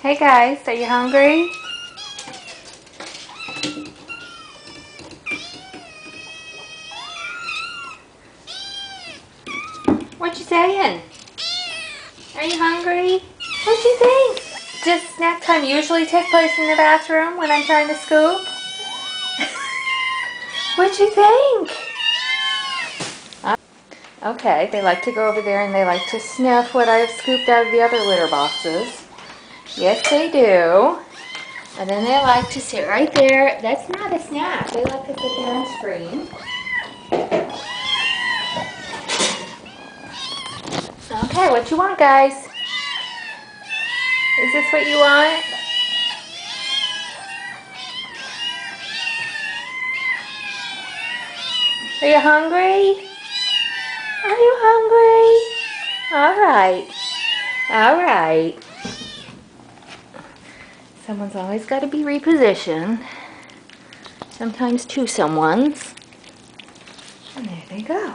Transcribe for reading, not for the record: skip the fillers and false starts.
Hey guys, are you hungry? What you saying? Are you hungry? What you think? Does snack time usually take place in the bathroom when I'm trying to scoop? What you think? Okay, they like to go over there and they like to sniff what I've scooped out of the other litter boxes. Yes, they do. And then they like to sit right there. That's not a snack. They like to sit there and scream. Okay, what you want, guys? Is this what you want? Are you hungry? Are you hungry? All right. All right. Someone's always got to be repositioned. Sometimes two someones. And there they go.